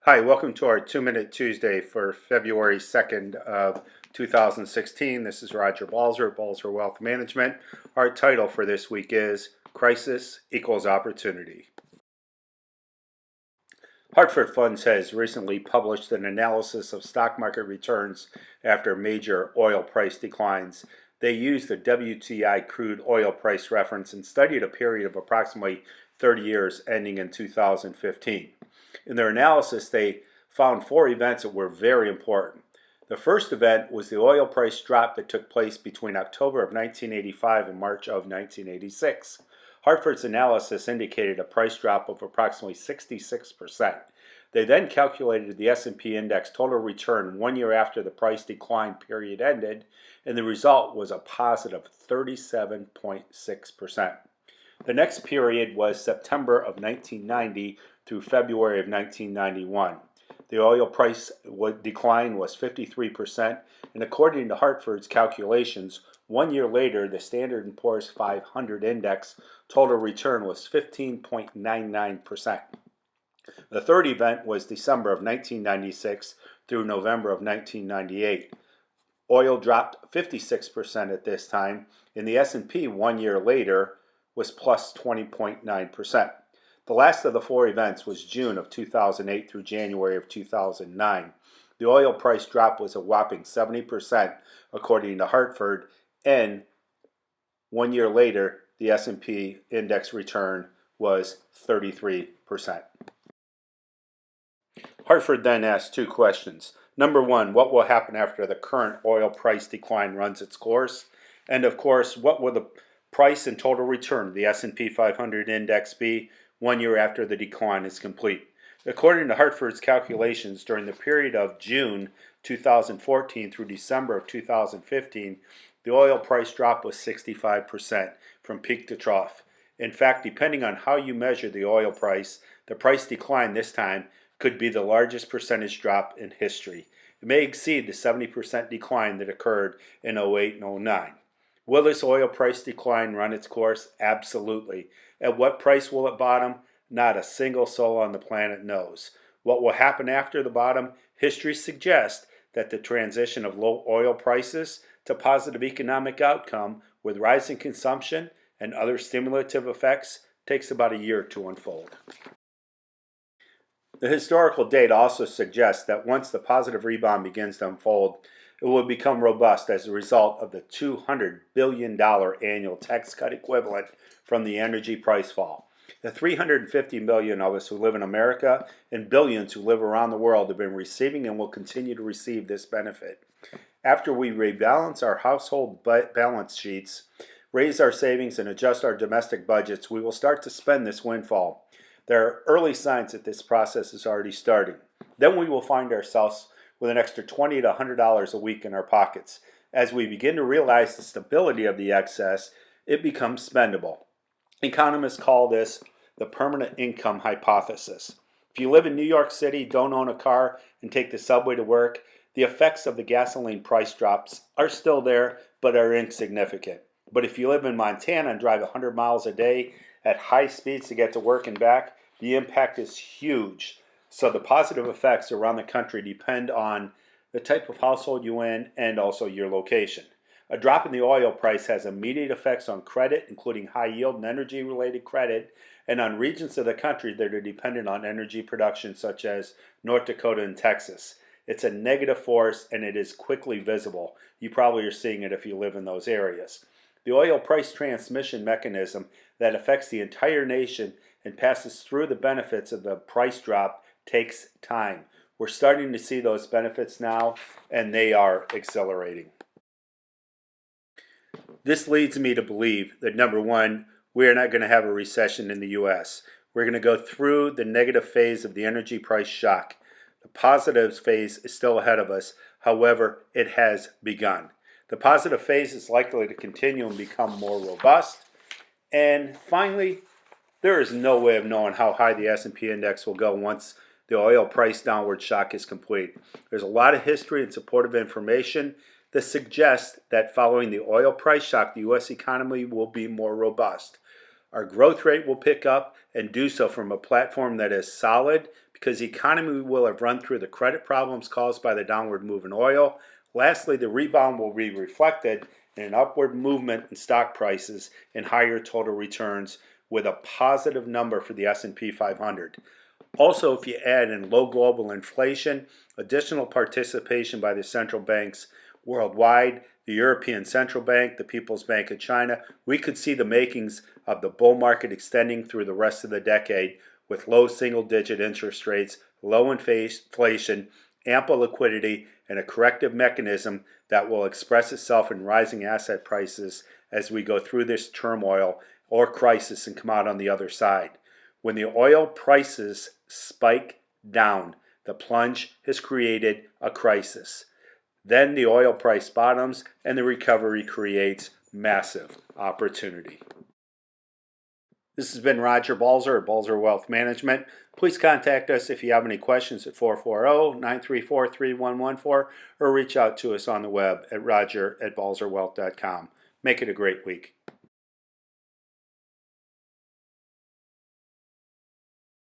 Hi, welcome to our 2-Minute Tuesday for February 2nd of 2016. This is Roger Balzer, Balzer Wealth Management. Our title for this week is Crisis Equals Opportunity. Hartford Funds has recently published an analysis of stock market returns after major oil price declines. They used the WTI crude oil price reference and studied a period of approximately 30 years ending in 2015. In their analysis, they found 4 events that were very important. The first event was the oil price drop that took place between October of 1985 and March of 1986. Hartford's analysis indicated a price drop of approximately 66%. They then calculated the S&P index total return 1 year after the price decline period ended, and the result was a positive 37.6%. The next period was September of 1990 through February of 1991. The oil price decline was 53%, and according to Hartford's calculations, 1 year later, the Standard & Poor's 500 index total return was 15.99%. The third event was December of 1996 through November of 1998. Oil dropped 56% at this time, and the S&P 1 year later was plus 20.9%. The last of the 4 events was June of 2008 through January of 2009. The oil price drop was a whopping 70%, according to Hartford, and 1 year later, the S&P index return was 33%. Hartford then asked 2 questions. Number 1, what will happen after the current oil price decline runs its course? And of course, what will the price and total return of the S&P 500 index be 1 year after the decline is complete? According to Hartford's calculations, during the period of June 2014 through December of 2015, the oil price drop was 65% from peak to trough. In fact, depending on how you measure the oil price, the price decline this time could be the largest percentage drop in history. It may exceed the 70% decline that occurred in 08 and 09. Will this oil price decline run its course? Absolutely. At what price will it bottom? Not a single soul on the planet knows. What will happen after the bottom? History suggests that the transition of low oil prices to positive economic outcome with rising consumption and other stimulative effects takes about a year to unfold. The historical data also suggests that once the positive rebound begins to unfold, it will become robust as a result of the $200 billion annual tax cut equivalent from the energy price fall. The 350 million of us who live in America and billions who live around the world have been receiving and will continue to receive this benefit. After we rebalance our household balance sheets, raise our savings, and adjust our domestic budgets, we will start to spend this windfall. There are early signs that this process is already starting. Then we will find ourselves with an extra $20 to $100 a week in our pockets. As we begin to realize the stability of the excess, it becomes spendable. Economists call this the permanent income hypothesis. If you live in New York City, don't own a car, and take the subway to work, the effects of the gasoline price drops are still there, but are insignificant. But if you live in Montana and drive 100 miles a day at high speeds to get to work and back, the impact is huge. So the positive effects around the country depend on the type of household you're in and also your location. A drop in the oil price has immediate effects on credit, including high yield and energy related credit, and on regions of the country that are dependent on energy production such as North Dakota and Texas. It's a negative force and it is quickly visible. You probably are seeing it if you live in those areas. The oil price transmission mechanism that affects the entire nation and passes through the benefits of the price drop takes time. We're starting to see those benefits now, and they are accelerating. This leads me to believe that, number 1, we are not going to have a recession in the U.S. We're going to go through the negative phase of the energy price shock. The positive phase is still ahead of us. However, it has begun. The positive phase is likely to continue and become more robust. And finally, there is no way of knowing how high the S&P index will go once the oil price downward shock is complete. There's a lot of history and supportive information that suggests that following the oil price shock, the U.S. economy will be more robust. Our growth rate will pick up and do so from a platform that is solid because the economy will have run through the credit problems caused by the downward move in oil. Lastly, the rebound will be reflected in an upward movement in stock prices and higher total returns with a positive number for the S&P 500. Also, if you add in low global inflation, additional participation by the central banks worldwide, the European Central Bank, the People's Bank of China, we could see the makings of the bull market extending through the rest of the decade with low single-digit interest rates, low inflation, ample liquidity, and a corrective mechanism that will express itself in rising asset prices as we go through this turmoil or crisis and come out on the other side. When the oil prices spike down, the plunge has created a crisis. Then the oil price bottoms and the recovery creates massive opportunity. This has been Roger Balzer at Balzer Wealth Management. Please contact us if you have any questions at 440-934-3114 or reach out to us on the web at roger@balzerwealth.com. Make it a great week.